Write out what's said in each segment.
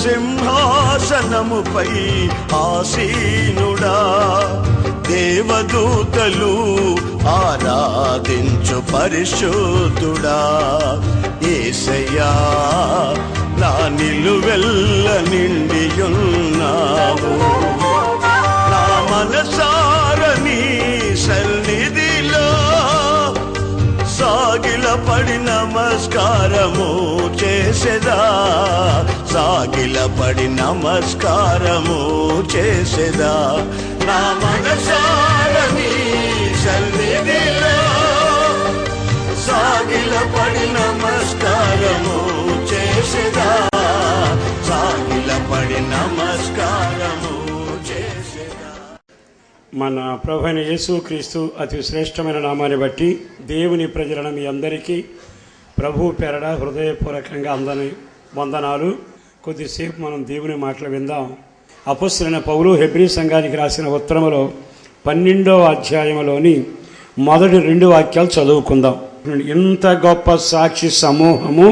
సింహాసనముపై ఆసీనుడా, దేవదూతలు ఆరాధించు పరిశుద్ధుడా. యేసయ్యా నా నిలువెల్ల నిండియున్నావు, నా మనసారని సన్నిధిలో సాగిలపడి నమస్కారము చేసెదా, సాగిలపడి నమస్కారము చేసెదా. నా మనసారని సన్నిధిలో సాగిలపడి నమస్కారము చేసెదా, సాగిలపడి నమస్కారము చేసెదా. మన ప్రభువైన యేసుక్రీస్తు అతి శ్రేష్టమైన నామాన్ని బట్టి దేవుని ప్రజలను మీ అందరికీ ప్రభు పేరడ హృదయపూర్వకంగా అందరి వందనాలు. కొద్దిసేపు మనం దేవుని మాటలు విందాం. అపొస్తలుడైన పౌలు హెబ్రీ సంఘానికి రాసిన ఉత్తరములో 12వ అధ్యాయంలోని మొదటి 2 వాక్యాలు చదువుకుందాం. ఇంత గొప్ప సాక్షి సమూహము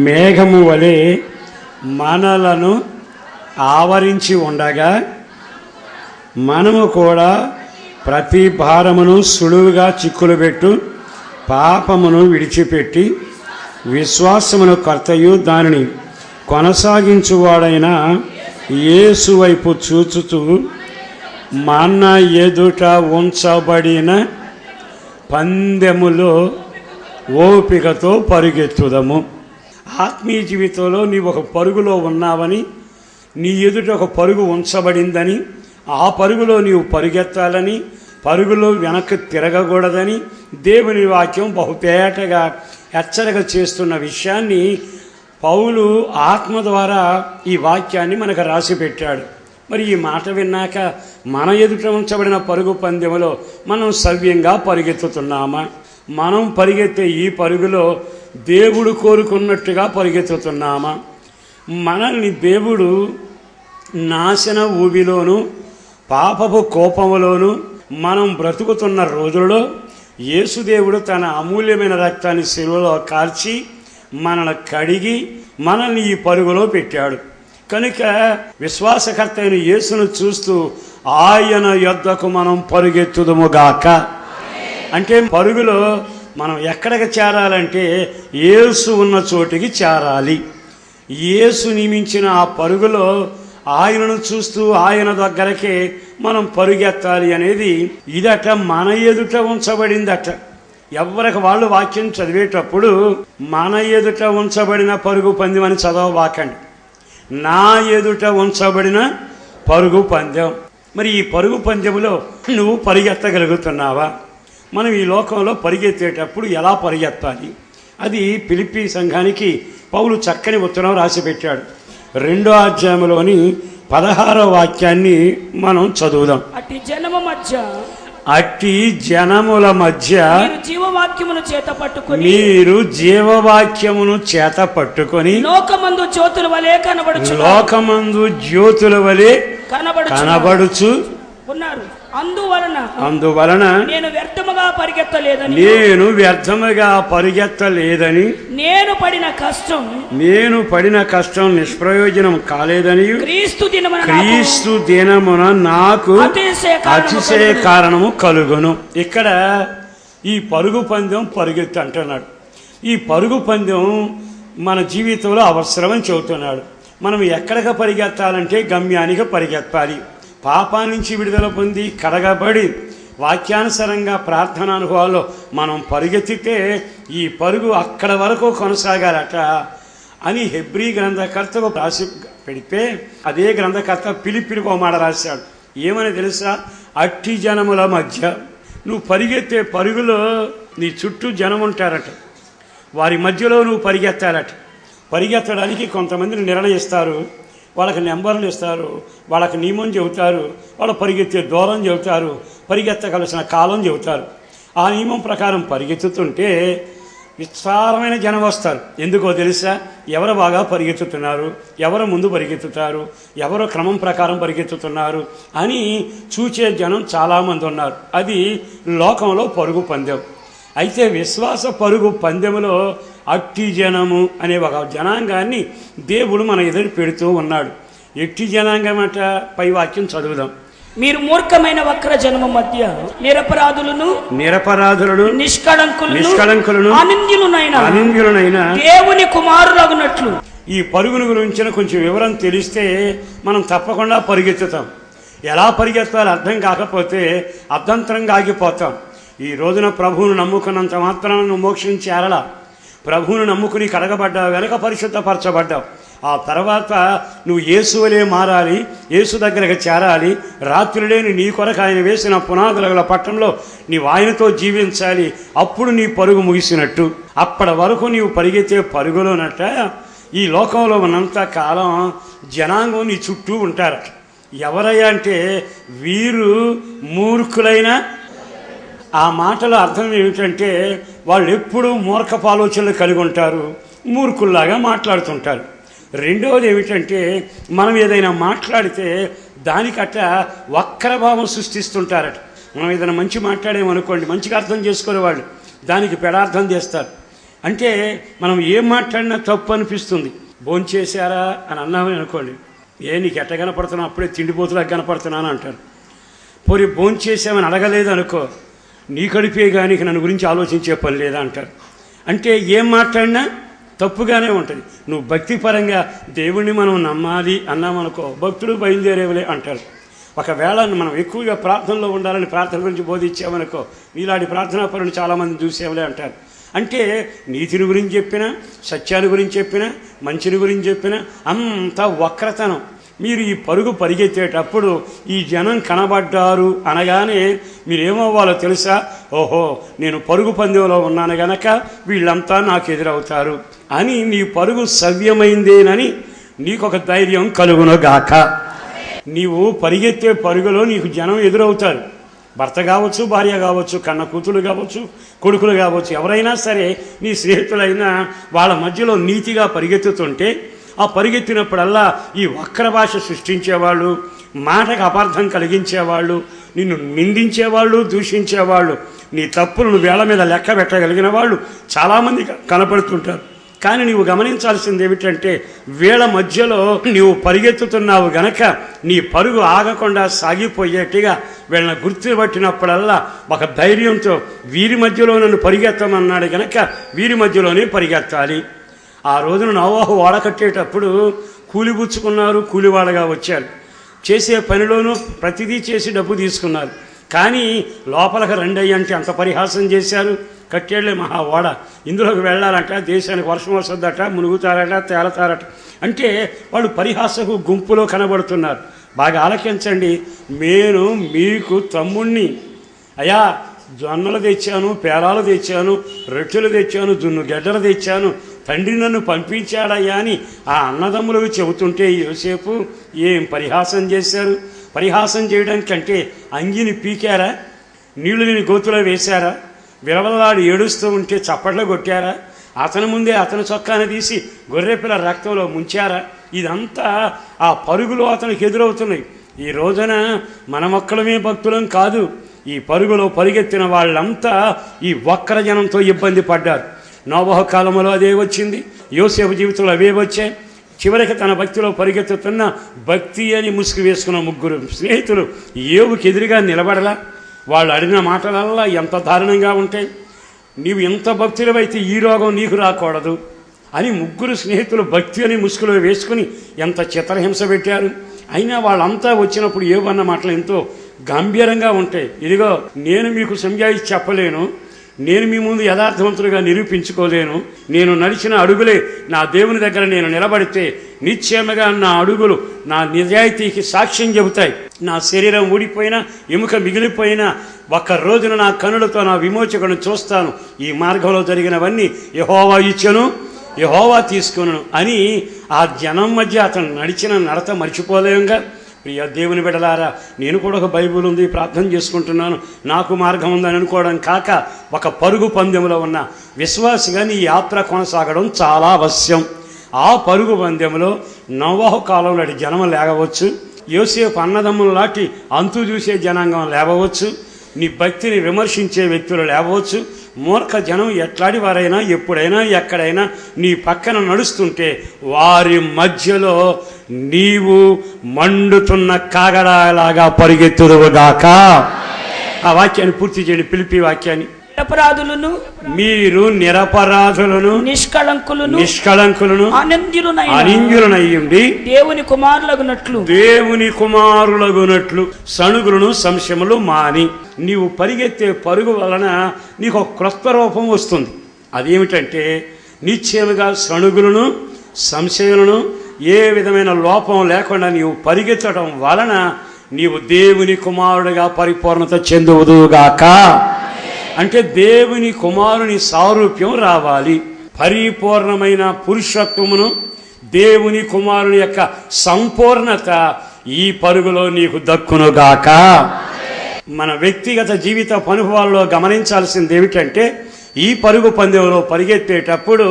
మేఘము వలె మనలను ఆవరించి ఉండగా మనము కూడా ప్రతి భారమును సులువుగా చిక్కులుబెట్టు పాపమును విడిచిపెట్టి విశ్వాసమును కర్తయు దానిని కొనసాగించువాడైన యేసు వైపు చూచుతూ మన ఎదుట ఉంచబడిన పందెములో ఓపికతో పరుగెత్తుదము. ఆత్మీయ జీవితంలో నీవు ఒక పరుగులో ఉన్నావని, నీ ఎదుట ఒక పరుగు ఉంచబడిందని, ఆ పరుగులో నీవు పరుగెత్తాలని, పరుగులో వెనక్కి తిరగకూడదని దేవుని వాక్యం బహుతేటగా హెచ్చరిక చేస్తున్న విషయాన్ని పౌలు ఆత్మ ద్వారా ఈ వాక్యాన్ని మనకు రాసి పెట్టాడు. మరి ఈ మాట విన్నాక మన ఎదుట ఉంచబడిన పరుగు పందెములో మనం సవ్యంగా పరిగెత్తుతున్నామా? మనం పరిగెత్తే ఈ పరుగులో దేవుడు కోరుకున్నట్టుగా పరిగెత్తుతున్నామా? మనల్ని దేవుడు నాశన ఊబిలోను పాపపు కోపములోను మనం బ్రతుకుతున్న రోజులలో యేసుదేవుడు తన అమూల్యమైన రక్తాన్ని శిలువలో కార్చి మనల్ని కడిగి మనల్ని ఈ పరుగులో పెట్టాడు. కనుక విశ్వాసకర్త అయిన యేసును చూస్తూ ఆయన యొద్దకు మనం పరుగెత్తుదుముగాక. అంటే పరుగులో మనం ఎక్కడికి చేరాలంటే యేసు ఉన్న చోటికి చేరాలి. యేసు నియమించిన ఆ పరుగులో ఆయనను చూస్తూ ఆయన దగ్గరకే మనం పరుగెత్తాలి అనేది ఇదట మన ఎదుట ఉంచబడిందట. ఎవరికి వాళ్ళు వాక్యం చదివేటప్పుడు మన ఎదుట ఉంచబడిన పరుగు పందెం అని చదవబాకండి, నా ఎదుట ఉంచబడిన పరుగు పందెం. మరి ఈ పరుగు పందెములో నువ్వు పరిగెత్తగలుగుతున్నావా? మనం ఈ లోకంలో పరిగెత్తేటప్పుడు ఎలా పరిగెత్తాలి? అది ఫిలిప్పీ సంఘానికి పౌలు చక్కని ఉత్తరం రాసి పెట్టాడు. 2వ అధ్యాయంలోని 16వ వాక్యాన్ని మనం చదువుదాం. అట్టి జనముల మధ్య మీరు జీవవాక్యమును చేత పట్టుకొని లోకమందు జ్యోతుల వలె కనబడుచు ఉన్నారు. అందువలన నేను వ్యర్థముగా పరిగెత్తలేదని నేను పడిన కష్టం నిష్ప్రయోజనం కాలేదని క్రీస్తు దినమున నాకు అతిశయ కారణము కలుగును. ఇక్కడ ఈ పరుగు పందెం పరిగెత్తు అంటున్నాడు. ఈ పరుగు పందెం మన జీవితంలో అవసరమని చెబుతున్నాడు. మనం ఎక్కడికి పరిగెత్తాలంటే గమ్యానికి పరిగెత్తాలి. పాపా నుంచి విడుదల పొంది కడగబడి వాక్యానుసారంగా ప్రార్థనానుభవాల్లో మనం పరిగెత్తితే ఈ పరుగు అక్కడ వరకు కొనసాగాలట అని హెబ్రీ గ్రంథకర్తకు రాసి పెడితే అదే గ్రంథకర్త ఫిలిప్పీలకు ఒక మాట రాశాడు. ఏమని తెలుసా? అట్టి జనముల మధ్య నువ్వు పరిగెత్తే పరుగులో నీ చుట్టూ జనం ఉంటారట, వారి మధ్యలో నువ్వు పరిగెత్తాలట. పరిగెత్తడానికి కొంతమందిని నిర్ణయిస్తారు, వాళ్ళకి నెంబర్లు ఇస్తారు, వాళ్ళకి నియమం చెబుతారు, వాళ్ళు పరిగెత్తే దూరం చెబుతారు, పరిగెత్తవలసిన కాలం చెబుతారు. ఆ నియమం ప్రకారం పరిగెత్తుతుంటే విస్తారమైన జనం వస్తారు. ఎందుకో తెలుసా? ఎవరు బాగా పరిగెత్తుతున్నారు, ఎవరు ముందు పరిగెత్తుతారు, ఎవరు క్రమం ప్రకారం పరిగెత్తుతున్నారు అని చూచే జనం చాలామంది ఉన్నారు. అది లోకంలో పరుగు పందెం. అయితే విశ్వాస పరుగు పందెములో అట్టి జనము అనే ఒక జనాంగాన్ని దేవుడు మన ఎదురు పెడుతూ ఉన్నాడు. ఎట్టి జనాంగం అంట పై వాక్యం చదువుదాం. మీరు మూర్ఖమైన వక్ర జనము మధ్య నిరపరాధులను నిష్కళంకులను అనింద్యులనైన దేవుని కుమారులగునట్లు. ఈ పరుగును గురించిన కొంచెం వివరం తెలిస్తే మనం తప్పకుండా పరిగెత్తుతాం. ఎలా పరిగెత్తాలో అర్థం కాకపోతే అర్ధంతరంగా ఆగిపోతాం. ఈ రోజున ప్రభువును నమ్ముకున్నంత మాత్రం నువ్వు మోక్షం చేరలా. ప్రభువును నమ్ముకుని కడగబడ్డావు కనుక పరిశుద్ధపరచబడ్డావు. ఆ తర్వాత నువ్వు యేసువలే మారాలి, యేసు దగ్గరకు చేరాలి. రాత్రులేని నీ కొరకు ఆయన వేసిన పునాదుల పట్టణంలో నీవు ఆయనతో జీవించాలి. అప్పుడు నీ పరుగు ముగిసినట్టు. అప్పటి వరకు నీవు పరిగెత్తే పరుగులోనట ఈ లోకంలో ఉన్నంత కాలం జనాంగం నీ చుట్టూ ఉంటారు. ఎవరయ్యా అంటే వీరు మూర్ఖులైన. ఆ మాటల అర్థం ఏమిటంటే వాళ్ళు ఎప్పుడూ మూర్ఖపు ఆలోచనలు కలిగి ఉంటారు, మూర్ఖుల్లాగా మాట్లాడుతుంటారు. రెండవది ఏమిటంటే మనం ఏదైనా మాట్లాడితే దానికట్ట వక్రభావం సృష్టిస్తుంటారట. మనం ఏదైనా మంచి మాట్లాడేమనుకోండి, మంచిగా అర్థం చేసుకునే వాళ్ళు దానికి పెడార్థం చేస్తారు. అంటే మనం ఏం మాట్లాడినా తప్పు అనిపిస్తుంది. భోంచేశారా అని అన్నామని అనుకోండి, నీకు ఎట్ట కనపడుతున్నావు, అప్పుడే తిండిపోతులకు కనపడుతున్నాను అంటారు. పోనీ భోంచేసామని అడగలేదు అనుకో, నీ కడిపే కానీ నన్ను గురించి ఆలోచించే పని లేదా అంటారు. అంటే ఏం మాట్లాడినా తప్పుగానే ఉంటుంది. నువ్వు భక్తిపరంగా దేవుణ్ణి మనం నమ్మాలి అన్నామనుకో, భక్తుడు బయలుదేరేవలే అంటారు. ఒకవేళ మనం ఎక్కువగా ప్రార్థనలో ఉండాలని ప్రార్థన గురించి బోధించామనుకో, ఇలాంటి ప్రార్థనా పరులు చాలామంది చూసేవలే అంటారు. అంటే నీతిని గురించి చెప్పినా, సత్యాన్ని గురించి చెప్పినా, మంచిని గురించి చెప్పినా అంత వక్రతనం. మీరు ఈ పరుగు పరిగెత్తేటప్పుడు ఈ జనం కనబడ్డారు అనగానే మీరేమవ్వాలో తెలుసా? ఓహో, నేను పరుగు పందెంలో ఉన్నాను గనక వీళ్ళంతా నాకు ఎదురవుతారు అని నీ పరుగు సవ్యమైందేనని నీకొక ధైర్యం కలుగునగాక. నీవు పరిగెత్తే పరుగులో నీకు జనం ఎదురవుతారు. భర్త కావచ్చు, భార్య కావచ్చు, కన్న కూతురు కావచ్చు, కొడుకులు కావచ్చు, ఎవరైనా సరే నీ స్నేహితులైనా వాళ్ళ మధ్యలో నీతిగా పరిగెత్తుతుంటే ఆ పరిగెత్తినప్పుడల్లా ఈ వక్ర భాష సృష్టించేవాళ్ళు, మాటకు అపార్థం కలిగించేవాళ్ళు, నిన్ను నిందించేవాళ్ళు, దూషించేవాళ్ళు, నీ తప్పులను వేళ మీద లెక్క పెట్టగలిగిన వాళ్ళు చాలామంది కనపడుతుంటారు. కానీ నీవు గమనించాల్సింది ఏమిటంటే వీళ్ళ మధ్యలో నీవు పరిగెత్తుతున్నావు గనక నీ పరుగు ఆగకుండా సాగిపోయేట్టుగా వీళ్ళని గుర్తుపట్టినప్పుడల్లా ఒక ధైర్యంతో వీరి మధ్యలో నన్ను పరిగెత్తమన్నాడు గనక వీరి మధ్యలోనే పరిగెత్తాలి. ఆ రోజున నోవాహు ఓడ కట్టేటప్పుడు కూలిపుచ్చుకున్నారు, కూలివాళ్ళగా వచ్చారు. చేసే పనిలోనూ ప్రతిదీ చేసి డబ్బు తీసుకున్నారు. కానీ లోపలికి రండయ్య అంటే అంత పరిహాసం చేశారు. కట్టేళ్లే మహా ఓడ, ఇందులోకి వెళ్ళాలంట, దేశానికి వర్షం వస్తుందట, మునుగుతారట, తేలతారట. అంటే వాళ్ళు పరిహాసకు గుంపులో కనబడుతున్నారు. బాగా ఆలకించండి. నేను మీకు తమ్ముణ్ణి, అయ్యా జొన్నలు తెచ్చాను, పేలాలు తెచ్చాను, రొట్టెలు తెచ్చాను, దున్ను గెడ్డలు తెచ్చాను, తండ్రి నన్ను పంపించాడయ్యా అని ఆ అన్నదమ్ములకు చెబుతుంటే యోసేపు ఏం పరిహాసం చేశారు. పరిహాసం చేయడానికంటే అంగిని పీకారా, నీళ్లు లేని గోతులో వేశారా, విరవలాడు ఏడుస్తూ ఉంటే చప్పట్లు కొట్టారా, అతని ముందే అతని చొక్కాను తీసి గొర్రెపిల్ల రక్తంలో ముంచారా? ఇదంతా ఆ పరుగులో అతనికి ఎదురవుతున్నాయి. ఈ రోజున మనమొక్కడమే భక్తులం కాదు, ఈ పరుగులో పరిగెత్తిన వాళ్ళంతా ఈ వక్ర జనంతో ఇబ్బంది పడ్డారు. నోవహు కాలంలో అదే వచ్చింది, యోసేపు జీవితంలో అవే వచ్చాయి. చివరికి తన భక్తిలో పరిగెత్తుతున్న భక్తి అని ముసుగు వేసుకున్న ముగ్గురు స్నేహితులు ఏవుకి ఎదురుగా నిలబడలా. వాళ్ళు అడిగిన మాటలల్లా ఎంత దారుణంగా ఉంటాయి. నీవు ఎంత భక్తులవైతే ఈ రోగం నీకు రాకూడదు అని ముగ్గురు స్నేహితులు భక్తి అని ముసుగులో వేసుకుని ఎంత చిత్రహింస పెట్టారు. అయినా వాళ్ళంతా వచ్చినప్పుడు ఏవన్న మాటలు ఎంతో గంభీరంగా ఉంటాయి. ఇదిగో నేను మీకు సంజాయిషి చెప్పలేను, నేను మీ ముందు యథార్థవంతులుగా నిరూపించుకోలేను. నేను నడిచిన అడుగులే నా దేవుని దగ్గర నేను నిలబడితే నిశ్చయముగా నా అడుగులు నా నిజాయితీకి సాక్ష్యం చెబుతాయి. నా శరీరం ఊడిపోయినా, ఎముక మిగిలిపోయినా ఒక్క రోజున నా కనులతో నా విమోచకుని చూస్తాను. ఈ మార్గంలో జరిగినవన్నీ యెహోవా ఇచ్చెను, యెహోవా తీసుకును అని ఆ జనం మధ్య అతను నడిచిన నడత మర్చిపోలేంగా. ప్రియ దేవుని బిడ్డలారా, నేను కూడా ఒక బైబిల్ ఉంది, ప్రార్థన చేసుకుంటున్నాను, నాకు మార్గం ఉందని అనుకోవడం కాక ఒక పరుగు పందెంలో ఉన్న విశ్వాసిగా నీ యాత్ర కొనసాగడం చాలా అవశ్యం. ఆ పరుగు పందెంలో నోవహు కాలం నాటి జనం లేవవచ్చు, యోసేపు అన్నదమ్ముల లాంటి అంతు చూసే జనాంగం లేవవచ్చు, నీ భక్తిని విమర్శించే వ్యక్తులు లేవచ్చు. మూర్ఖ జనం ఎట్లాంటి వారైనా ఎప్పుడైనా ఎక్కడైనా నీ పక్కన నడుస్తుంటే వారి మధ్యలో నీవు మండుతున్న కాగడాలాగా పరిగెత్తుదువుగాక. ఆ వాక్యాన్ని పూర్తి చేయండి. ఫిలిప్పీ వాక్యాన్ని. నిరపరాధులను, మీరు నిరపరాధులను, నిష్కళంకులను, అనింద్యులనయ్యుండి దేవుని కుమారులగునట్లు సణుగులను సంశయములు మాని. నీవు పరిగెత్తే పరుగు వలన నీకు ఒక క్రొత్త రూపం వస్తుంది. అదేమిటంటే నిశ్చయముగా సణుగులను సంశయములను ఏ విధమైన లోపం లేకుండా నీవు పరిగెత్తడం వలన నీవు దేవుని కుమారుడిగా పరిపూర్ణత చెందువుదుగాక. అంటే దేవుని కుమారుని సారూప్యం రావాలి. పరిపూర్ణమైన పురుషత్వమును, దేవుని కుమారుని యొక్క సంపూర్ణత ఈ పరుగులో నీకు దక్కునుగాక. మన వ్యక్తిగత జీవిత అనుభవాల్లో గమనించాల్సింది ఏమిటంటే, ఈ పరుగు పందెంలో పరిగెత్తేటప్పుడు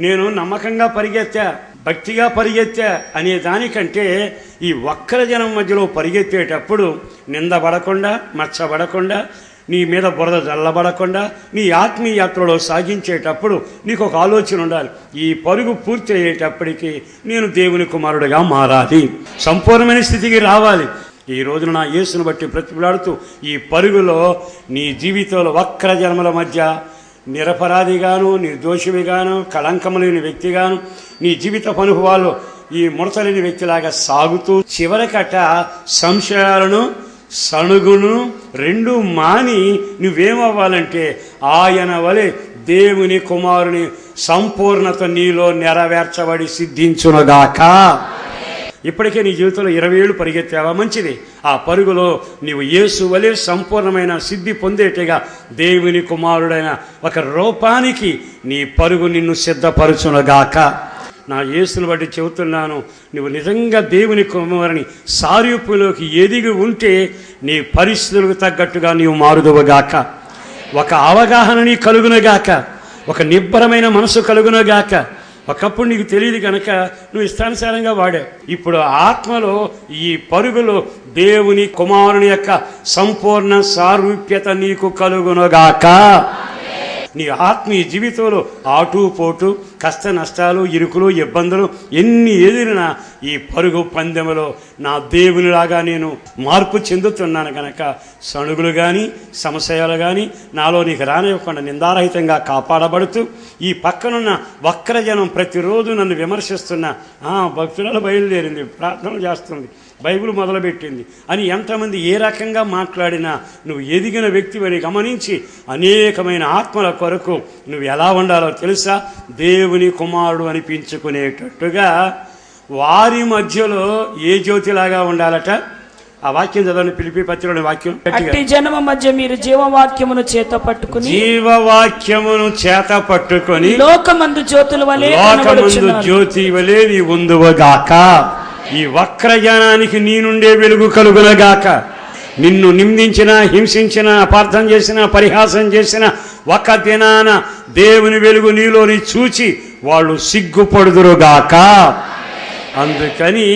నేను నమ్మకంగా పరిగెత్తా, భక్తిగా పరిగెత్తా అనే దానికంటే ఈ వక్ర జనం మధ్యలో పరిగెత్తేటప్పుడు నిందపడకుండా, మచ్చబడకుండా, నీ మీద బురద జల్లబడకుండా నీ ఆత్మీయ యాత్రలో సాగించేటప్పుడు నీకు ఒక ఆలోచన ఉండాలి. ఈ పరుగు పూర్తి అయ్యేటప్పటికీ నేను దేవుని కుమారుడిగా మారాలి, సంపూర్ణమైన స్థితికి రావాలి. ఈ రోజున నా యేసును బట్టి ప్రతిపలాడుతూ ఈ పరుగులో నీ జీవితంలో వక్ర జన్మల మధ్య నిరపరాధిగాను, నిర్దోషివిగాను, కళంకము లేని వ్యక్తిగాను నీ జీవిత అనుభవాలు ఈ ముడతలేని వ్యక్తిలాగా సాగుతూ చివరికట సంశయాలను, సణుగును రెండు మాని నువ్వేమవ్వాలంటే ఆయన వలె దేవుని కుమారుని సంపూర్ణత నీలో నెరవేర్చబడి సిద్ధించునుగాక. ఇప్పటికే నీ జీవితంలో 20 ఏళ్ళు పరిగెత్తావా? మంచిది. ఆ పరుగులో నీవు యేసు వలె సంపూర్ణమైన సిద్ధి పొందేట్టుగా దేవుని కుమారుడైన ఒక రూపానికి నీ పరుగు నిన్ను సిద్ధపరచునుగాక. నా యేసును బట్టి చెబుతున్నాను, నువ్వు నిజంగా దేవుని కుమారుని సారూప్యంలోకి ఎదిగి ఉంటే నీ పరిస్థితులకు తగ్గట్టుగా నీవు మారుదువుగాక. ఒక అవగాహన నీ కలుగునుగాక, ఒక నిబ్బరమైన మనసు కలుగునుగాక. ఒకప్పుడు నీకు తెలియదు కనుక నువ్వు ఇష్టానుసారంగా వాడావు. ఇప్పుడు ఆత్మలో ఈ పరుగులో దేవుని కుమారుని యొక్క సంపూర్ణ సారూప్యత నీకు కలుగునుగాక. నీ ఆత్మీయ జీవితంలో ఆటుపోటు, కష్ట నష్టాలు, ఇరుకులు, ఇబ్బందులు ఎన్ని ఎదిరినా ఈ పరుగు పందెములో నా దేవునిలాగా నేను మార్పు చెందుతున్నాను కనుక సణుగులు కానీ సంశయాలు కానీ నాలో నీకు రానివ్వకుండా నిందారహితంగా కాపాడబడుతూ ఈ పక్కనున్న వక్రజనం ప్రతిరోజు నన్ను విమర్శిస్తున్న భక్తురాలు బయలుదేరింది, ప్రార్థనలు చేస్తుంది, బైబిల్ మొదలుపెట్టింది అని ఎంతమంది ఏ రకంగా మాట్లాడినా నువ్వు ఎదిగిన వ్యక్తివని గమనించి అనేకమైన ఆత్మల కొరకు నువ్వు ఎలా ఉండాలో తెలుసా? దేవుని కుమారుడు అనిపించుకునేటట్టుగా వారి మధ్యలో ఏ జ్యోతిలాగా ఉండాలట? ఆ వాక్యం చదవండి. ఫిలిప్పీ పత్రికలోని వాక్యం. అట్టి జనమ మధ్య మీరు జీవవాక్యమును చేత పట్టుకుని లోకమందు జ్యోతి వలె నీ ఉందువగాక. ఈ వక్రజనానికి నీ నుండే వెలుగు కలుగునగాక. నిన్ను నిందించిన, హింసించిన, అపార్థం చేసిన, పరిహాసం చేసిన ఒక దినాన దేవుని వెలుగు నీలోని చూచి వాళ్ళు సిగ్గుపడుదురుగాక. అందుకని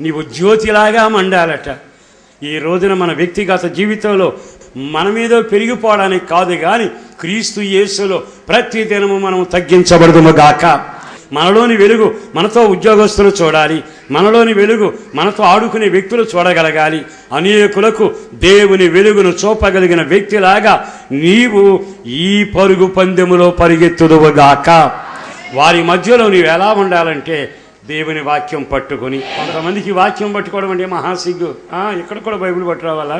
నీవు జ్యోతిలాగా మండాలట. ఈ రోజున మన వ్యక్తిగత జీవితంలో మన మీద పెరిగిపోవడానికి కాదు కానీ క్రీస్తు యేసులో ప్రతి దినము మనం తగ్గించబడుదుముగాక. మనలోని వెలుగు మనతో ఉద్యోగస్తులు చూడాలి, మనలోని వెలుగు మనతో ఆడుకునే వ్యక్తులు చూడగలగాలి. అనేకులకు దేవుని వెలుగును చూపగలిగిన వ్యక్తిలాగా నీవు ఈ పరుగు పందెములో పరిగెత్తుదువుగాక. వారి మధ్యలో నీవు ఎలా ఉండాలంటే దేవుని వాక్యం పట్టుకొని. కొంతమందికి వాక్యం పట్టుకోవడం అంటే మహాసిగ్గు. ఇక్కడ కూడా బైబిల్ పట్టుకోవాలా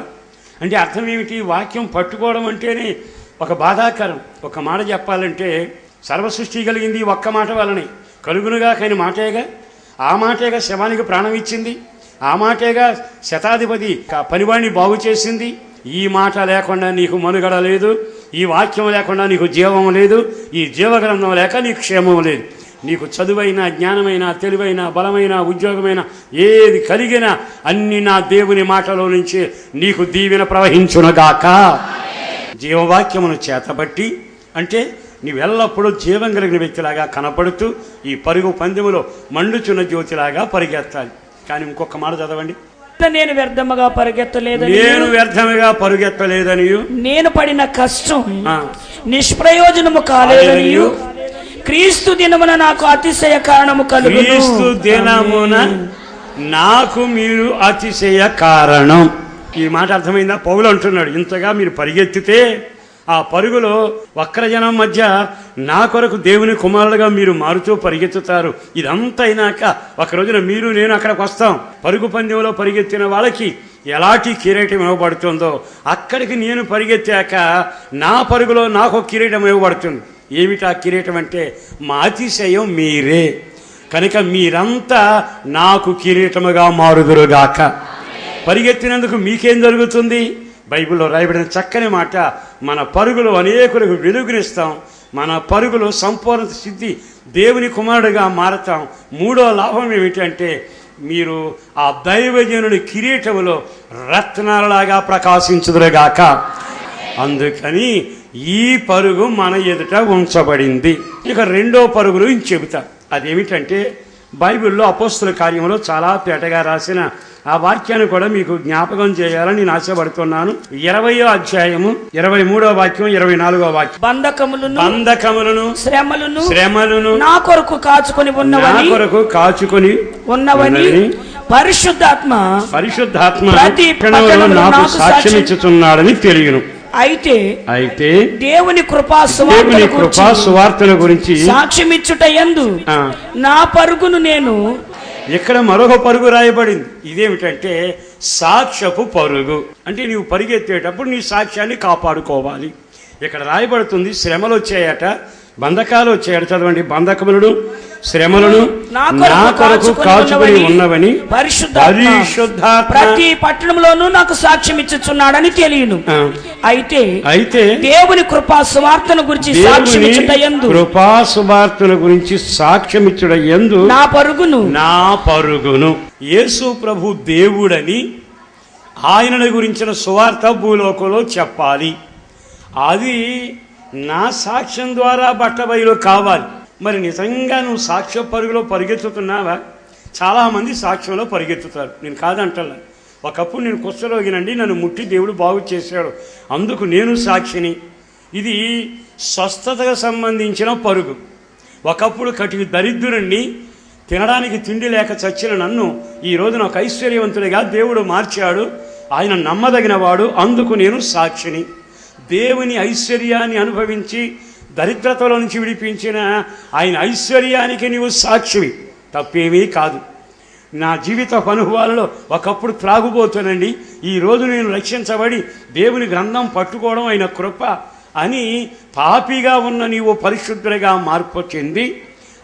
అంటే అర్థం ఏమిటి? వాక్యం పట్టుకోవడం అంటేనే ఒక బాధాకరం. ఒక మాట చెప్పాలంటే సర్వసృష్టి కలిగింది ఒక్క మాట వలనే, కలుగునుగా కాని మాటేగా. ఆ మాటేగా శవానికి ప్రాణం ఇచ్చింది, ఆ మాటేగా శతాధిపతి పనివాడిని బాగు చేసింది. ఈ మాట లేకుండా నీకు మనుగడ లేదు, ఈ వాక్యం లేకుండా నీకు జీవం లేదు, ఈ జీవగ్రంథం లేక నీకు క్షేమం లేదు. నీకు చదువైనా, జ్ఞానమైనా, తెలివైన, బలమైన, ఉద్యోగమైన ఏది కలిగినా అన్ని నా దేవుని మాటలో నుంచి నీకు దీవెన ప్రవహించునుగాక. జీవవాక్యమును చేతబట్టి అంటే నీవెల్లప్పుడూ జీవం కలిగిన వ్యక్తిలాగా కనపడుతూ ఈ పరుగు పందెములో మండుచున్న జ్యోతిలాగా పరిగెత్తాలి. కానీ ఇంకొక మాట చదవండి. నేను వ్యర్థముగా పరుగెత్తలేదనియు నేను పడిన కష్టం నిష్ప్రయోజనము కాలేదనియు క్రీస్తు దినమున నాకు అతిశయ కారణము కలుగును. క్రీస్తు దినమున నాకు మీరు అతిశయ కారణం. ఈ మాట అర్థమైందా? పౌలు అంటున్నాడు, ఇంతగా మీరు పరిగెత్తితే ఆ పరుగులో వక్రజనం మధ్య నా కొరకు దేవుని కుమారులుగా మీరు మారుతూ పరిగెత్తుతారు. ఇదంతా అయినాక ఒక రోజున మీరు నేను అక్కడికి వస్తాం. పరుగు పందెంలో పరిగెత్తిన వాళ్ళకి ఎలాంటి కిరీటం ఇవ్వబడుతుందో అక్కడికి నేను పరిగెత్తాక నా పరుగులో నాకు కిరీటం ఇవ్వబడుతుంది. ఏమిటా కిరీటం అంటే మా అతిశయం మీరే. కనుక మీరంతా నాకు కిరీటముగా మారుదురుగాక. పరిగెత్తినందుకు మీకేం జరుగుతుంది? బైబిల్లో రాయబడిన చక్కని మాట, మన పరుగులో అనేకులకు వెలుగునిస్తాం, మన పరుగులో సంపూర్ణ సిద్ధి దేవుని కుమారుడిగా మారతాం. మూడో లాభం ఏమిటంటే మీరు ఆ దైవజనుని కిరీటములో రత్నాలలాగా ప్రకాశించుదురుగాక. అందుకని ఈ పరుగు మన ఎదుట ఉంచబడింది. ఇక రెండో పరుగు గురించి చెబుతా. అదేమిటంటే బైబిల్లో అపోస్తుల కార్యంలో చాలా తేటగా రాసిన ఆ వాక్యాన్ని కూడా మీకు జ్ఞాపకం చేయాలని నేను ఆశపడుతున్నాను. 20వ అధ్యాయము 23వ వాక్యం 24వ వాక్యం. బంధకములను శ్రమలను నా కొరకు కాచుకొని ఉన్నవని పరిశుద్ధాత్మ నాకు సాక్ష్యం ఇచ్చుచున్నాడని తెలియను. అయితే దేవుని కృపా సువార్తల గురించి సాక్ష్యమిచ్చుట యందు నా పరుగును నేను. ఇక్కడ మరొక పరుగు రాయబడింది. ఇదేమిటంటే సాక్ష్యపు పరుగు. అంటే నీవు పరిగెత్తేటప్పుడు నీ సాక్ష్యాన్ని కాపాడుకోవాలి. ఇక్కడ రాయబడుతుంది శ్రమలు వచ్చాయట, బంధకాలు వచ్చాయట. చదవండి, బంధకములను శ్రమలను నా కొరకు కాచుకొని ఉన్నవని పరిశుద్ధాత్మ ప్రతి పట్టణంలోనూ నాకు సాక్ష్యం ఇచ్చుచున్నాడని తెలియను. అయితే దేవుని కృపా సువార్తను గురించి సాక్ష్యమిచ్చుట యందు నా పరుగును యేసు ప్రభు దేవుడని ఆయనను గురించిన సువార్త భూలోకంలో చెప్పాలి. అది నా సాక్ష్యం ద్వారా బట్టబయలు కావాలి. మరి నిజంగా నువ్వు సాక్ష్య పరుగులో పరిగెత్తుతున్నావా? చాలామంది సాక్ష్యంలో పరిగెత్తుతారు, నేను కాదంటలా. ఒకప్పుడు నేను కుష్ఠరోగినండి, నన్ను ముట్టి దేవుడు బాగు చేశాడు, అందుకు నేను సాక్షిని. ఇది స్వస్థతకు సంబంధించిన పరుగు. ఒకప్పుడు కటికి దరిద్రుడిని, తినడానికి తిండి లేక చచ్చిన నన్ను ఈ రోజున ఒక ఐశ్వర్యవంతుడిగా దేవుడు మార్చాడు. ఆయన నమ్మదగిన వాడు, అందుకు నేను సాక్షిని. దేవుని ఐశ్వర్యాన్ని అనుభవించి దరిద్రతలో నుంచి విడిపించిన ఆయన ఐశ్వర్యానికి నీవు సాక్షివి, తప్పేమీ కాదు. నా జీవిత అనుభవాలలో ఒకప్పుడు త్రాగుబోతానండి, ఈరోజు నేను రక్షించబడి దేవుని గ్రంథం పట్టుకోవడం ఆయన కృప అని పాపిగా ఉన్న నీవు పరిశుద్ధుడిగా మార్పు చెంది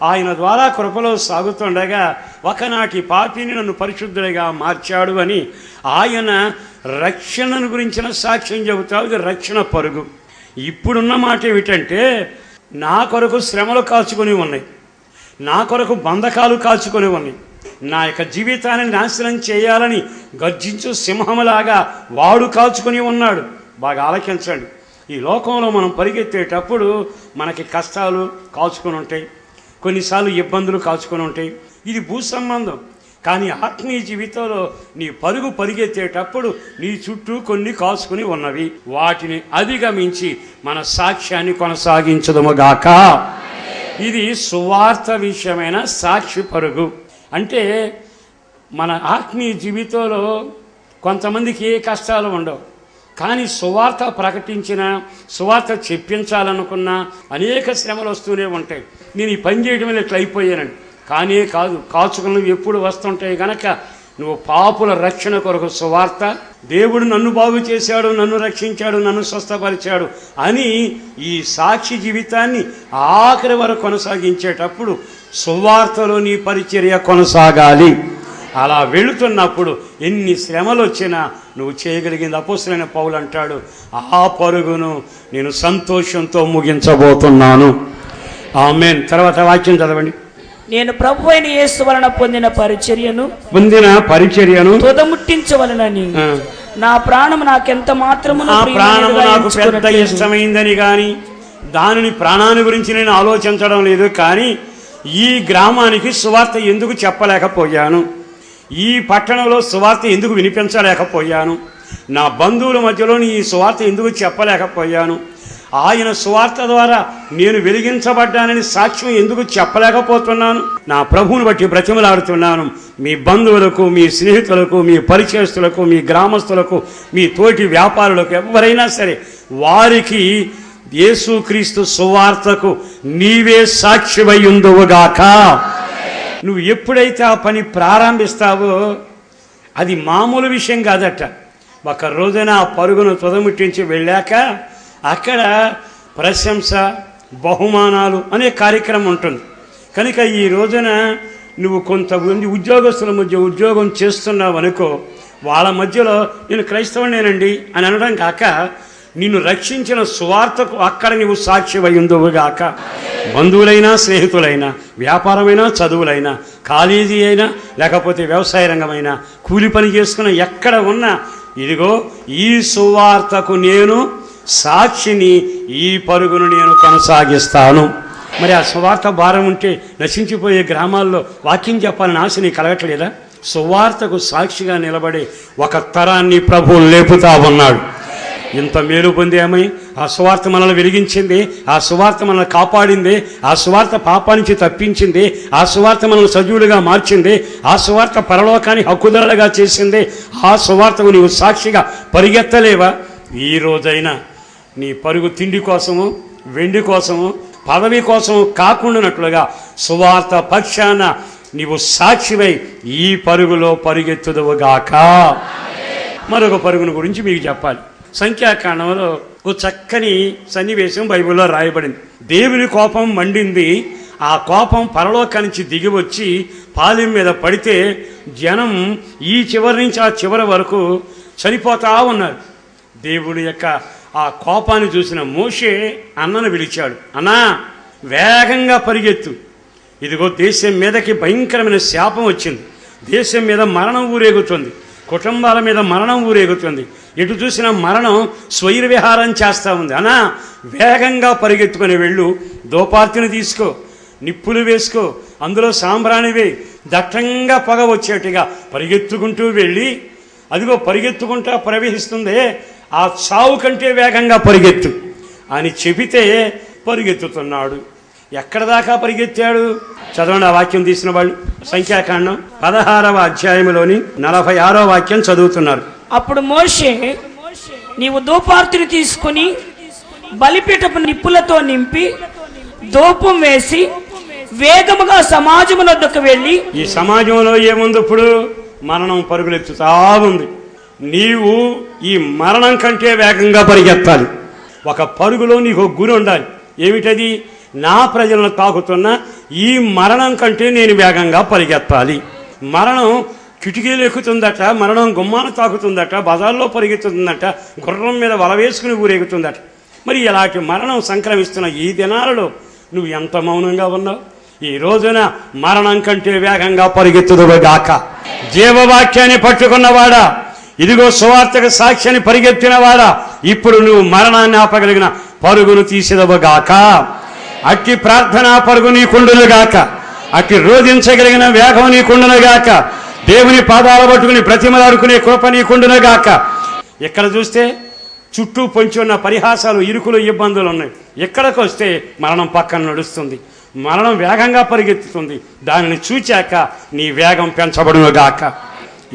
ఆయన ద్వారా కృపలో సాగుతుండగా ఒకనాటి పాపిని నన్ను పరిశుద్ధుడిగా మార్చాడు అని ఆయన రక్షణను గురించిన సాక్ష్యం చెబుతావు. ఇది రక్షణ పరుగు. ఇప్పుడున్న మాట ఏమిటంటే నా కొరకు శ్రమలు కాచుకొని ఉన్నాయి, నా కొరకు బంధకాలు కాచుకొని ఉన్నాయి, నా యొక్క జీవితాన్ని నాశనం చేయాలని గర్జించు సింహములాగా వాడు కాచుకొని ఉన్నాడు. బాగా ఆలకించండి. ఈ లోకంలో మనం పరిగెత్తేటప్పుడు మనకి కష్టాలు కాచుకొని ఉంటాయి, కొన్నిసార్లు ఇబ్బందులు కాచుకొని ఉంటాయి. ఇది భూ సంబంధం. కానీ ఆత్మీయ జీవితంలో నీ పరుగు పరిగెత్తేటప్పుడు నీ చుట్టూ కొన్ని కాచుకుని ఉన్నవి. వాటిని అధిగమించి మన సాక్ష్యాన్ని కొనసాగించదుముగాక. ఇది సువార్త విషయమైన సాక్షి పరుగు. అంటే మన ఆత్మీయ జీవితంలో కొంతమందికి ఏ కష్టాలు ఉండవు, కానీ సువార్త ప్రకటించిన, సువార్త చెప్పించాలనుకున్న అనేక శ్రమలు వస్తూనే ఉంటాయి. నేను ఈ పని చేయడం వల్ల ఇట్లా అయిపోయానండి. కానే కాదు, కాచుకున్నవి ఎప్పుడు వస్తుంటాయి కనుక నువ్వు పాపుల రక్షణ కొరకు సువార్త, దేవుడు నన్ను బాగు చేశాడు, నన్ను రక్షించాడు, నన్ను స్వస్థపరిచాడు అని ఈ సాక్షి జీవితాన్ని ఆఖరి వరకు కొనసాగించేటప్పుడు సువార్తలో నీ పరిచర్య కొనసాగాలి. అలా వెళుతున్నప్పుడు ఎన్ని శ్రమలు వచ్చినా నువ్వు చేయగలిగింది. అపోస్తలుడైన పౌలు అంటాడు, ఆ పరుగును నేను సంతోషంతో ముగించబోతున్నాను. ఆమేన్. తర్వాత వాక్యం చదవండి. నేను ప్రభు అయిన యేసు వలన పొందిన పరిచర్యను తుదముట్టించవలనని నా ప్రాణము నాకెంత మాత్రము నాకు పెద్ద ఇష్టమైందని కానీ దానిని ప్రాణాన్ని గురించి నేను ఆలోచించడం లేదు. కానీ ఈ గ్రామానికి సువార్త ఎందుకు చెప్పలేకపోయాను, ఈ పట్టణంలో సువార్త ఎందుకు వినిపించలేకపోయాను? నా బంధువుల మధ్యలో ఈ సువార్త ఎందుకు చెప్పలేకపోయాను? ఆయన సువార్త ద్వారా నేను వెలిగించబడ్డానని సాక్ష్యం ఎందుకు చెప్పలేకపోతున్నాను? నా ప్రభువుని బట్టి బ్రతిమలాడుతున్నాను. మీ బంధువులకు, మీ స్నేహితులకు, మీ పరిచయస్తులకు, మీ గ్రామస్తులకు, మీ తోటి వ్యాపారులకు, ఎవరైనా సరే వారికి యేసుక్రీస్తు సువార్తకు నీవే సాక్షివై ఉందువుగాక. నువ్వు ఎప్పుడైతే ఆ పని ప్రారంభిస్తావో అది మామూలు విషయం కాదట. ఒక రోజున ఆ పరుగును తుదముట్టించి వెళ్ళాక అక్కడ ప్రశంస, బహుమానాలు అనే కార్యక్రమం ఉంటుంది. కనుక ఈ రోజున నువ్వు కొంతమంది ఉద్యోగస్తుల మధ్య ఉద్యోగం చేస్తున్నావు అనుకో, వాళ్ళ మధ్యలో నేను క్రైస్తవునేనండి అని అనడం కాక నిన్ను రక్షించిన సువార్తకు అక్కడ నువ్వు సాక్షివై ఉందువుగాక. బంధువులైనా, స్నేహితులైనా, వ్యాపారమైనా, చదువులైనా, కాలేజీ అయినా, లేకపోతే వ్యవసాయ రంగమైనా, కూలి పని చేసుకున్న ఎక్కడ ఉన్నా ఇదిగో ఈ సువార్తకు నేను సాక్షిని, ఈ పరుగును నేను కొనసాగిస్తాను. మరి ఆ సువార్త భారం ఉంటే నశించిపోయే గ్రామాల్లో వాక్యం చెప్పాలని ఆశ నీకు కలగట్లేదా? సువార్తకు సాక్షిగా నిలబడే ఒక తరాన్ని ప్రభువు లేపుతా ఉన్నాడు. ఇంత మేలు పొందేమై ఆ సువార్త మనల్ని వెలిగించింది, ఆ సువార్త మనల్ని కాపాడింది, ఆ సువార్త పాపానికి తప్పించింది, ఆ సువార్త మనల్ని సజీవులుగా మార్చింది, ఆ సువార్త పరలోకాన్ని హక్కుదారులుగా చేసింది. ఆ సువార్తకు నీవు సాక్షిగా పరిగెత్తలేవా? ఈ రోజైనా నీ పరుగు తిండి కోసము, వెండి కోసము, పదవి కోసము కాకుండానట్లుగా సువార్త పక్షాన నీవు సాక్షివై ఈ పరుగులో పరిగెత్తుదువుగాక. మరొక పరుగును గురించి మీకు చెప్పాలి. సంఖ్యాకాండంలో ఓ చక్కని సన్నివేశం బైబిల్లో రాయబడింది. దేవుని కోపం మండింది. ఆ కోపం పరలోకానికి నుంచి దిగి వచ్చి పాలెం మీద పడితే జనం ఈ చివరి నుంచి ఆ చివరి వరకు చనిపోతా ఉన్నారు. దేవుని యొక్క ఆ కోపాన్ని చూసిన మోషే అన్నను పిలిచాడు. అన్నా, వేగంగా పరిగెత్తు, ఇదిగో దేశం మీదకి భయంకరమైన శాపం వచ్చింది, దేశం మీద మరణం ఊరేగుతుంది, కుటుంబాల మీద మరణం ఊరేగుతుంది, ఎటు చూసినా మరణం స్వైర విహారం చేస్తూ ఉంది. అన్నా, వేగంగా పరిగెత్తుకొని వెళ్ళు, దోపార్తిని తీసుకో, నిప్పులు వేసుకో, అందులో సాంబ్రాణివే, దట్టంగా పొగ వచ్చేట్టుగా పరిగెత్తుకుంటూ వెళ్ళి అదిగో పరిగెత్తుకుంటా ప్రవహిస్తుందే, ఆ చావు కంటే వేగంగా పరిగెత్తు అని చెబితే పరిగెత్తుతున్నాడు. ఎక్కడ దాకా పరిగెత్తాడు? చదవండి ఆ వాక్యం తీసిన వాళ్ళు. సంఖ్యాకాండం 16వ అధ్యాయంలోని 46వ వాక్యం చదువుతున్నారు. అప్పుడు మోషే, నీవు ధూపార్తిని తీసుకుని బలిపీఠపు నిప్పులతో నింపి ధూపం వేసి వేగముగా సమాజమునొద్దకు వెళ్ళి. ఈ సమాజంలో ఏముంది? ఇప్పుడు మరణం పరుగులెత్తుతా ఉంది. నీవు ఈ మరణం కంటే వేగంగా పరిగెత్తాలి. ఒక పరుగులో నీకు గురి ఉండాలి. ఏమిటది? నా ప్రజలను తాకుతున్న ఈ మరణం కంటే నేను వేగంగా పరిగెత్తాలి. మరణం కిటికీలు ఎక్కుతుందట, మరణం గుమ్మాను తాకుతుందట, బజార్లో పరిగెత్తుతుందట, గుర్రం మీద వల వేసుకుని ఊరేగుతుందట. మరి ఇలాంటి మరణం సంక్రమిస్తున్న ఈ దినాలలో నువ్వు ఎంత మౌనంగా ఉన్నావు? ఈ రోజున మరణం కంటే వేగంగా పరిగెత్తుదువుగాక. జీవవాక్యాన్ని పట్టుకున్నవాడా, ఇదిగో సువార్తకు సాక్ష్యాన్ని పరిగెత్తినవాడా, ఇప్పుడు నువ్వు మరణాన్ని ఆపగలిగిన పరుగును తీసేదవుగాక. అట్టి ప్రార్థనా పరుగు నీకుండునుగాక, అట్టి రోధించగలిగిన వేగం నీకుండునుగాక, దేవుని పాదాల పట్టుకుని బ్రతిమలాడుకునే కృప నీకుండునుగాక. ఇక్కడ చూస్తే చుట్టూ పొంచి ఉన్న పరిహాసాలు, ఇరుకులు, ఇబ్బందులు ఉన్నాయి. ఎక్కడికి వస్తే మరణం పక్కన నడుస్తుంది, మరణం వేగంగా పరిగెత్తుతుంది. దానిని చూచాక నీ వేగం పెంచబడునుగాక.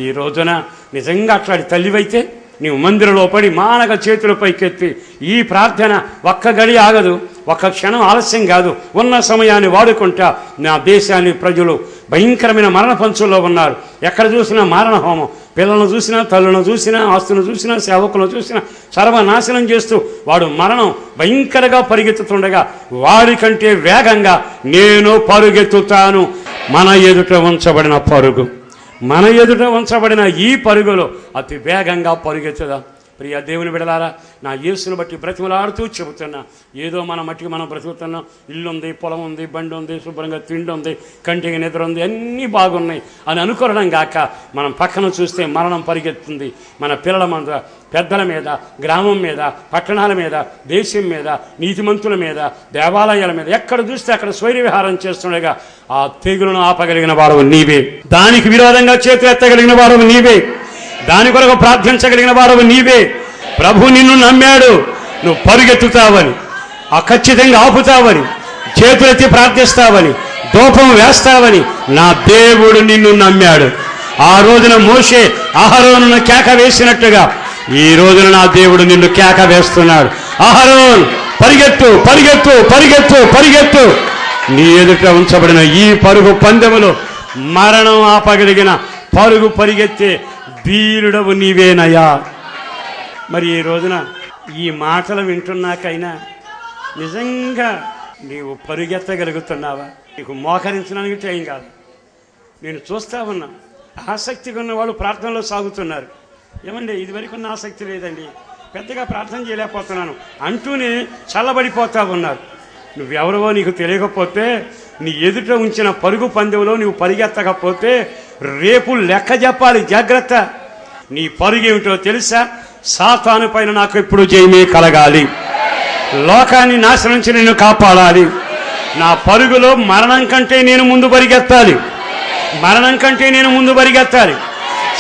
ఈ రోజున నిజంగా అట్లాంటి తల్లివైతే నీవు మందిరంలో పడి మానక చేతుల పైకెత్తి ఈ ప్రార్థన ఒక్క గడి ఆగదు, ఒక్క క్షణం ఆలస్యం కాదు, ఉన్న సమయాన్ని వాడుకుంటా. నా దేశాన్ని ప్రజలు భయంకరమైన మరణ పంచుల్లో ఉన్నారు. ఎక్కడ చూసినా మరణ హోమం, పిల్లలను చూసినా, తల్లులను చూసినా, ఆస్తులను చూసినా, సేవకులను చూసినా సర్వనాశనం చేస్తూ వాడు మరణం భయంకరంగా పరిగెత్తుతుండగా వాడికంటే వేగంగా నేను పరుగెత్తుతాను. మన ఎదుట ఉంచబడిన పరుగు, మన ఎదుట ఉంచబడిన ఈ పరుగులో అతి వేగంగా పరుగెత్తుదాం. ప్రియ దేవుని బిడలారా, నా యేసును బట్టి బ్రతిమలాడుతూ చెబుతున్నా, ఏదో మన మట్టికి మనం బ్రతుకుతున్నాం. ఇల్లు ఉంది, పొలం ఉంది, బండి ఉంది, శుభ్రంగా తిండి ఉంది, కంటికి నిద్ర ఉంది, అన్నీ బాగున్నాయి అని అనుకోవడం గాక మనం పక్కన చూస్తే మరణం పరిగెత్తుంది. మన పిల్లల మీద, పెద్దల మీద, గ్రామం మీద, పట్టణాల మీద, దేశం మీద, నీతిమంతుల మీద, దేవాలయాల మీద, ఎక్కడ చూస్తే అక్కడ స్వైర విహారం చేస్తుండగా ఆ తెగులను ఆపగలిగిన వాడు నీవే. దానికి విరోధంగా చేతులు ఎత్తగలిగిన వాడు నీవే. దాని కొరకు ప్రార్థించగలిగిన వాడు నీవే. ప్రభు నిన్ను నమ్మాడు, నువ్వు పరుగెత్తుతావని, ఖచ్చితంగా ఆపుతావని, చేతులెత్తి ప్రార్థిస్తావని, ధూపం వేస్తావని నా దేవుడు నిన్ను నమ్మాడు. ఆ రోజున మోషే అహరోనును కేక వేసినట్టుగా ఈ రోజున నా దేవుడు నిన్ను కేక వేస్తున్నాడు. అహరోన్, పరిగెత్తు, పరిగెత్తు, పరిగెత్తు, పరిగెత్తు. నీ ఎదుట ఉంచబడిన ఈ పరుగు పందెములో మరణం ఆపగలిగిన పరుగు పరిగెత్తే వీరుడవు నీవేనయ్యా. మరి ఈ రోజున ఈ మాటలు వింటున్నాకైనా నిజంగా నీవు పరుగెత్తగలుగుతున్నావా? నీకు మోకరించడానికి టైం కాదు. నేను చూస్తా ఉన్నా, ఆసక్తిగా ఉన్న వాళ్ళు ప్రార్థనలో సాగుతున్నారు. ఏమండి, ఇదివరకు ఉన్న ఆసక్తి లేదండి, పెద్దగా ప్రార్థన చేయలేకపోతున్నాను అంటూనే చల్లబడిపోతా ఉన్నారు. నువ్వెవరవో నీకు తెలియకపోతే, నీ ఎదుట ఉంచిన పరుగు పందెంలో నువ్వు పరిగెత్తకపోతే రేపు లెక్క చెప్పాలి. జాగ్రత్త. నీ పరుగు ఏమిటో తెలుసా? సాతాను పైన నాకు ఎప్పుడు జయమే కలగాలి, లోకాన్ని నాశనం నుంచి నేను కాపాడాలి. నా పరుగులో మరణం కంటే నేను ముందు పరిగెత్తాలి, మరణం కంటే నేను ముందు పరిగెత్తాలి,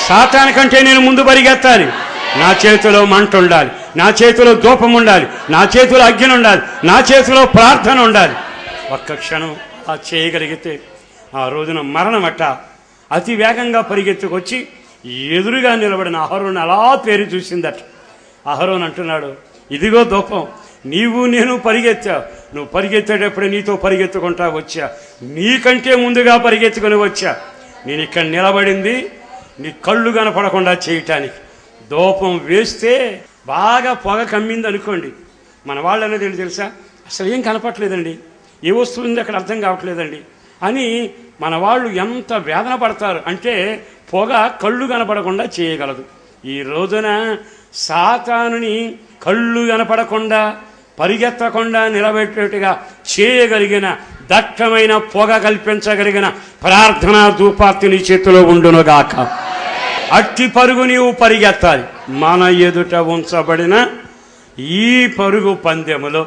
సాతాను కంటే నేను ముందు పరిగెత్తాలి. నా చేతిలో మంట ఉండాలి, నా చేతిలో ధూపం ఉండాలి, నా చేతిలో అగ్ని ఉండాలి, నా చేతిలో ప్రార్థన ఉండాలి. ఒక్క క్షణం ఆ చేయగలిగితే ఆ రోజున మరణమట అతి వేగంగా పరిగెత్తుకొచ్చి ఎదురుగా నిలబడిన అహరోను అలా పేరు చూసిందట. అహరోను అంటున్నాడు, ఇదిగో ధూపం, నీవు నేను పరిగెత్తావు, నువ్వు పరిగెత్తేటప్పుడు నీతో పరిగెత్తుకుంటా వచ్చా, నీకంటే ముందుగా పరిగెత్తుకుని వచ్చా. నేను ఇక్కడ నిలబడింది నీ కళ్ళు కనపడకుండా చేయటానికి. ధూపం వేస్తే బాగా పొగ కమ్మింది అనుకోండి, మన వాళ్ళు అనేది ఏంటి తెలుసా? అసలు ఏం కనపట్లేదండి, ఏ వస్తువు ఉంది అక్కడ అర్థం కావట్లేదండి అని మన వాళ్ళు ఎంత వేదన పడతారు అంటే పొగ కళ్ళు కనపడకుండా చేయగలదు. ఈ రోజున సాతానుని కళ్ళు కనపడకుండా పరిగెత్తకుండా నిలబెట్టేట్టుగా చేయగలిగిన దట్టమైన పొగ కల్పించగలిగిన ప్రార్థనా ధూపార్తి నీ చేతిలో ఉండునుగాక. అట్టి పరుగు నీవు పరిగెత్తాలి. మన ఎదుట ఉంచబడిన ఈ పరుగు పందెములో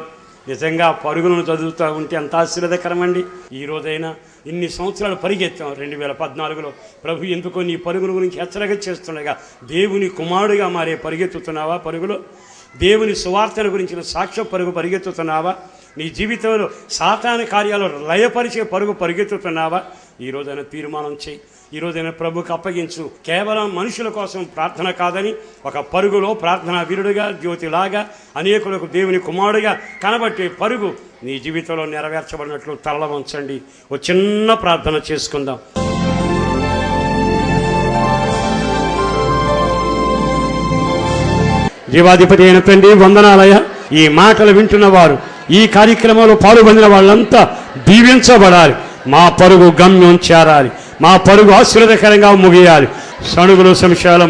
నిజంగా పరుగులను చదువుతూ ఉంటే ఎంత ఆశీర్వాదకరమండి. ఈ రోజైనా ఇన్ని సంవత్సరాలు పరిగెత్తాం. 2014లో ప్రభు ఎందుకో నీ పరుగుల గురించి హెచ్చరిక చేస్తుండగా దేవుని కుమారుడిగా మారే పరిగెత్తుతున్నావా? పరుగులో దేవుని సువార్తను గురించిన సాక్ష్య పరుగు పరిగెత్తుతున్నావా? నీ జీవితంలో సాతాను కార్యాలు లయపరిచే పరుగు పరిగెత్తుతున్నావా? ఈ రోజైనా తీర్మానం చేయి. ఈ రోజైనా ప్రభుకు అప్పగించు. కేవలం మనుషుల కోసం ప్రార్థన కాదని ఒక పరుగులో ప్రార్థనా వీరుడిగా, జ్యోతిలాగా, అనేకులకు దేవుని కుమారుడిగా కనబట్టే పరుగు నీ జీవితంలో నెరవేర్చబడినట్లు తరల వంచండి. ఒక చిన్న ప్రార్థన చేసుకుందాం. జీవాధిపతి అయిన తండ్రి, వందనాలయ. ఈ మాటలు వింటున్న వారు, ఈ కార్యక్రమంలో పాల్గొందిన వాళ్ళంతా దీవించబడాలి. మా పరుగు గమ్యం చేరాలి, మా పరుగు ఆశీర్వాదకరంగా ముగియాలి. సణుగులు సంశయాల